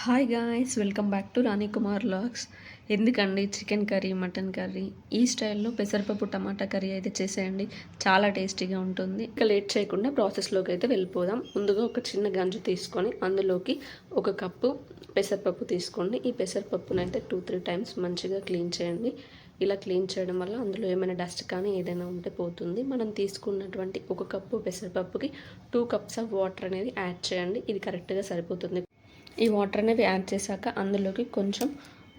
Hi guys, welcome back to Rani Kumar vlogs. ఎందుకండి chicken curry, mutton curry ఈ స్టైల్లో పెసరపప్పు టమాటా కర్రీ అయితే చేసేయండి. చాలా టేస్టీగా ఉంటుంది. ఇక లేట్ చేయకుండా ప్రాసెస్లోకి అయితే వెళ్ళిపోదాం. ముందుగా ఒక చిన్న గంజు తీసుకొని అందులోకి ఒక కప్పు పెసరపప్పు తీసుకోండి. ఈ పెసరపప్పును అయితే 2-3 టైమ్స్ మంచిగా క్లీన్ చేయండి. ఇలా క్లీన్ చేయడం వల్ల అందులో ఏమైనా డస్ట్ కానీ ఏదైనా ఉంటే పోతుంది. మనం తీసుకున్నటువంటి ఒక కప్పు పెసరపప్పుకి 2 కప్స్ ఆఫ్ వాటర్ అనేది యాడ్ చేయండి. ఇది కరెక్ట్గా సరిపోతుంది. ఈ వాటర్ అనేది యాడ్ చేశాక అందులోకి కొంచెం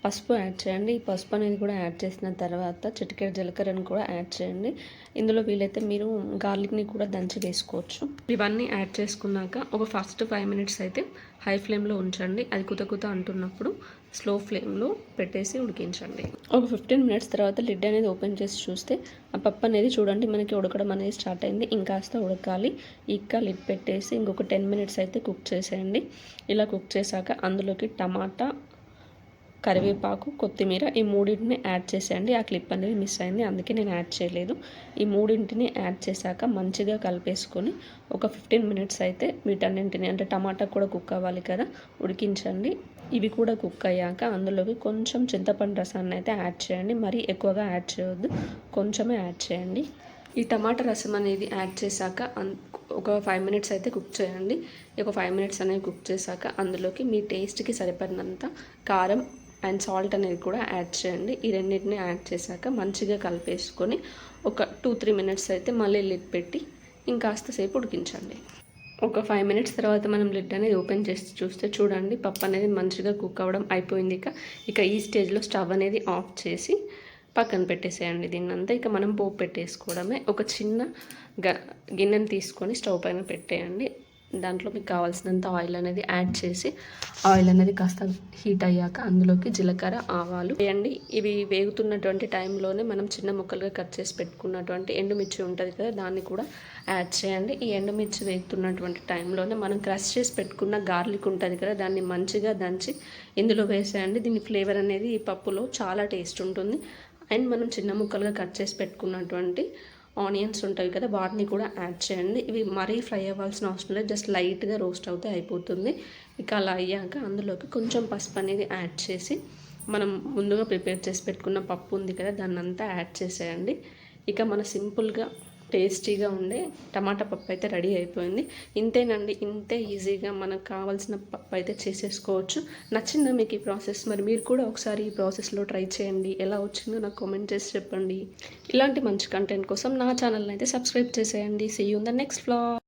పసుపు యాడ్ చేయండి. ఈ పసుపు అనేది కూడా యాడ్ చేసిన తర్వాత చిటికెడు జీలకర్రను కూడా యాడ్ చేయండి. ఇందులో వీలైతే మీరు గార్లిక్ని కూడా దంచి వేసుకోవచ్చు. ఇవన్నీ యాడ్ చేసుకున్నాక ఒక ఫస్ట్ 5 మినిట్స్ అయితే హై ఫ్లేమ్లో ఉంచండి. అది కుత అంటున్నప్పుడు స్లో ఫ్లేమ్లో పెట్టేసి ఉడికించండి. ఒక 15 మినిట్స్ తర్వాత లిడ్ అనేది ఓపెన్ చేసి చూస్తే ఆ పప్పు అనేది చూడండి మనకి ఉడకడం అనేది స్టార్ట్ అయింది. ఇంకాస్త ఉడకాలి. ఇంకా లిడ్ పెట్టేసి ఇంకొక 10 మినిట్స్ అయితే కుక్ చేసేయండి. ఇలా కుక్ చేశాక అందులోకి టమాటా, కరివేపాకు, కొత్తిమీర ఈ మూడింటిని యాడ్ చేసేయండి. ఆ క్లిప్ అనేది మిస్ అయింది, అందుకే నేను యాడ్ చేయలేదు. ఈ మూడింటిని యాడ్ చేశాక మంచిగా కలిపేసుకొని ఒక 15 మినిట్స్ అయితే వీటన్నింటిని, అంటే టమాటా కూడా కుక్ అవ్వాలి కదా, ఉడికించండి. ఇవి కూడా కుక్ అయ్యాక అందులోకి కొంచెం చింతపండు రసాన్ని అయితే యాడ్ చేయండి. మరీ ఎక్కువగా యాడ్ చేయొద్దు, కొంచెమే యాడ్ చేయండి. ఈ టమాటా రసం అనేది యాడ్ చేశాక ఒక 5 మినిట్స్ అయితే కుక్ చేయండి. ఒక 5 మినిట్స్ అనేది కుక్ చేశాక అందులోకి మీ టేస్ట్కి సరిపడినంత కారం అండ్ సాల్ట్ అనేది కూడా యాడ్ చేయండి. ఈ రెండింటిని యాడ్ చేశాక మంచిగా కలిపేసుకొని ఒక 2-3 మినిట్స్ అయితే మళ్ళీ లిడ్ పెట్టి ఇంకాస్త సేపు ఉడికించండి. ఒక 5 మినిట్స్ తర్వాత మనం లిడ్ అనేది ఓపెన్ చేసి చూస్తే చూడండి పప్పు అనేది మంచిగా కుక్ అవ్వడం అయిపోయింది. ఇక ఈ స్టేజ్లో స్టవ్ అనేది ఆఫ్ చేసి పక్కన పెట్టేసేయండి. దీన్నంతా ఇక మనం పోపు పెట్టేసుకోవడమే. ఒక చిన్న గిన్నెని తీసుకొని స్టవ్ పైన పెట్టేయండి. దాంట్లో మీకు కావాల్సినంత ఆయిల్ అనేది యాడ్ చేసి ఆయిల్ అనేది కాస్త హీట్ అయ్యాక అందులోకి జీలకర్ర, ఆవాలు వేయండి. ఇవి వేగుతున్నటువంటి టైంలోనే మనం చిన్న ముక్కలుగా కట్ చేసి పెట్టుకున్నటువంటి ఎండుమిర్చి ఉంటుంది కదా, దాన్ని కూడా యాడ్ చేయండి. ఈ ఎండుమిర్చి వేగుతున్నటువంటి టైంలోనే మనం క్రష్ చేసి పెట్టుకున్న గార్లిక్ ఉంటుంది కదా, దాన్ని మంచిగా దంచి ఇందులో వేసేయండి. దీని ఫ్లేవర్ అనేది ఈ పప్పులో చాలా టేస్ట్ ఉంటుంది. అండ్ మనం చిన్న ముక్కలుగా కట్ చేసి పెట్టుకున్నటువంటి ఆనియన్స్ ఉంటాయి కదా, వాటిని కూడా యాడ్ చేయండి. ఇవి మరీ ఫ్రై అవ్వాల్సిన అవసరం లేదు, జస్ట్ లైట్గా రోస్ట్ అవుతే అయిపోతుంది. ఇక అలా అయ్యాక అందులోకి కొంచెం పసుపు అనేది యాడ్ చేసి మనం ముందుగా ప్రిపేర్ చేసి పెట్టుకున్న పప్పు ఉంది కదా, దాన్ని అంతా యాడ్ చేసేయండి. ఇక మన సింపుల్గా టేస్టీగా ఉండే టమాటా పప్పు అయితే రెడీ అయిపోయింది. ఇంతేనండి, ఇంతే ఈజీగా మనకు కావాల్సిన పప్పు అయితే చేసేసుకోవచ్చు. నచ్చిందా మీకు ఈ ప్రాసెస్? మరి మీరు కూడా ఒకసారి ఈ ప్రాసెస్లో ట్రై చేయండి. ఎలా వచ్చిందో నాకు కామెంట్ చేసి చెప్పండి. ఇలాంటి మంచి కంటెంట్ కోసం నా ఛానల్ని అయితే సబ్స్క్రైబ్ చేసేయండి. See you in the next vlog.